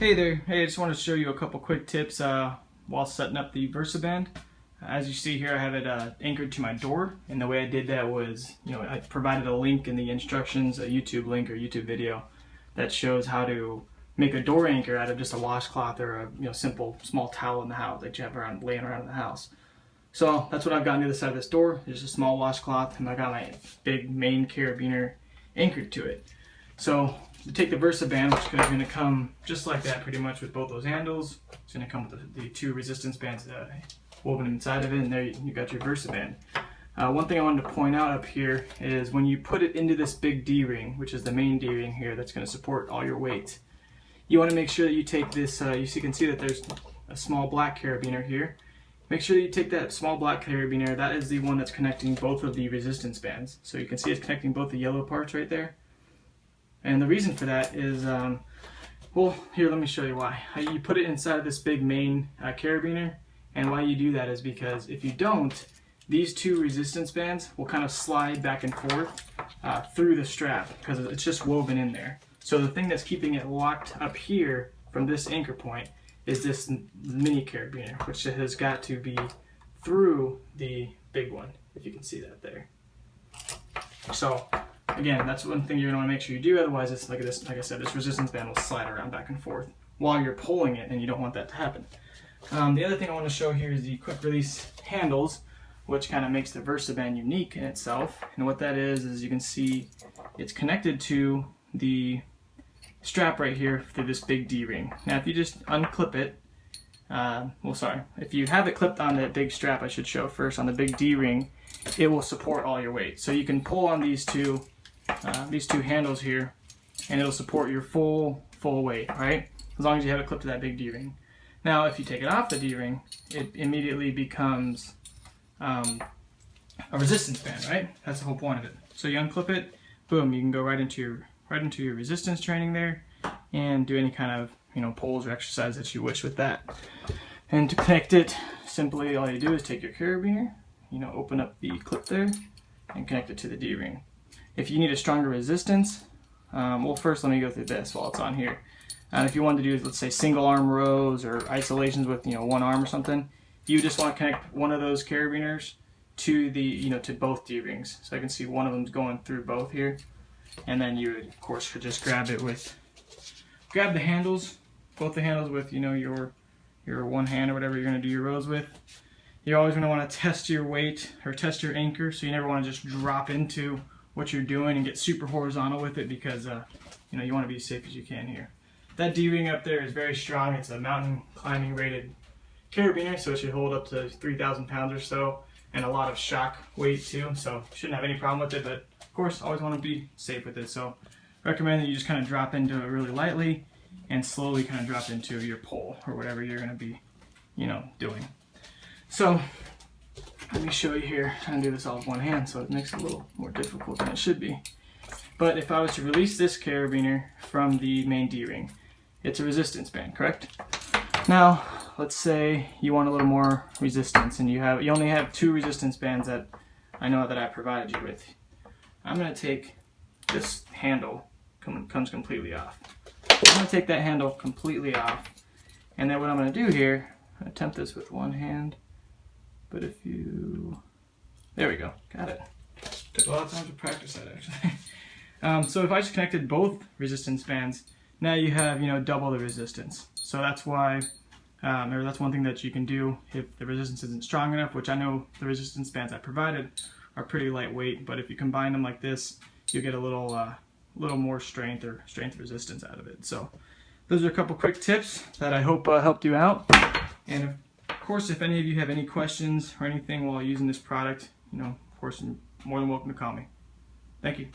Hey there, hey, I just wanted to show you a couple quick tips while setting up the VersaBand. As you see here, I have it anchored to my door, and the way I did that was, I provided a link in the instructions, a YouTube link or YouTube video that shows how to make a door anchor out of just a washcloth or a simple small towel in the house that you have laying around in the house. So that's what I've got on the other side of this door. There's a small washcloth, and I got my big main carabiner anchored to it. So to take the VersaBand, which is going to come just like that pretty much with both those handles, it's going to come with the two resistance bands woven inside of it, and there you got your VersaBand. One thing I wanted to point out up here is when you put it into this big D-ring, which is the main D-ring here that's going to support all your weight, you want to make sure that you take this, you can see that there's a small black carabiner here. Make sure that you take that small black carabiner, that is the one that's connecting both of the resistance bands. So you can see it's connecting both the yellow parts right there. And the reason for that is, well, here, let me show you why. You put it inside of this big main carabiner, and why you do that is because if you don't, these two resistance bands will kind of slide back and forth through the strap because it's just woven in there. So the thing that's keeping it locked up here from this anchor point is this mini carabiner, which has got to be through the big one, if you can see that there. So again, that's one thing you're going to want to make sure you do, otherwise it's like this, like I said, this resistance band will slide around back and forth while you're pulling it, and you don't want that to happen. The other thing I want to show here is the quick release handles, which kind of makes the VersaBand unique in itself. And what that is you can see it's connected to the strap right here through this big D-ring. Now if you just unclip it, if you have it clipped on that big strap, I should show first, on the big D-ring, it will support all your weight. So you can pull on these two handles here, and it'll support your full weight, right? As long as you have it clipped to that big D-ring. Now, if you take it off the D-ring, it immediately becomes a resistance band, right? That's the whole point of it. So you unclip it, boom, you can go right into your resistance training there, and do any kind of pulls or exercise that you wish with that. And to connect it, simply all you do is take your carabiner, open up the clip there, and connect it to the D-ring. If you need a stronger resistance, well, first let me go through this while it's on here. And if you wanted to do, let's say, single arm rows or isolations with one arm or something, you just want to connect one of those carabiners to the to both D-rings. So I can see one of them's going through both here, and then you would, of course, could just grab the handles, both the handles with your one hand or whatever you're going to do your rows with. You're always going to want to test your weight or test your anchor, so you never want to just drop into what you're doing and get super horizontal with it, because you want to be as safe as you can here. That D-ring up there is very strong. It's a mountain climbing rated carabiner, so it should hold up to 3,000 pounds or so, and a lot of shock weight too, so shouldn't have any problem with it. But of course, always want to be safe with it, so recommend that you just kind of drop into it really lightly and slowly kind of drop into your pull or whatever you're going to be doing. So let me show you here. I'm going to do this all with one hand, so it makes it a little more difficult than it should be. But if I was to release this carabiner from the main D-ring, it's a resistance band, correct? Now, let's say you want a little more resistance, and you only have two resistance bands that I know that I provided you with. I'm going to take this handle, comes completely off. I'm going to take that handle completely off, and then what I'm going to do here, I'm going to attempt this with one hand, but there we go, got it. Took a lot of time to practice that, actually. So if I just connected both resistance bands, now you have double the resistance. So that's why, or that's one thing that you can do if the resistance isn't strong enough, which I know the resistance bands I provided are pretty lightweight, but if you combine them like this, you get a little more strength resistance out of it. So those are a couple quick tips that I hope helped you out. And of course, if any of you have any questions or anything while using this product, of course, you're more than welcome to call me. Thank you.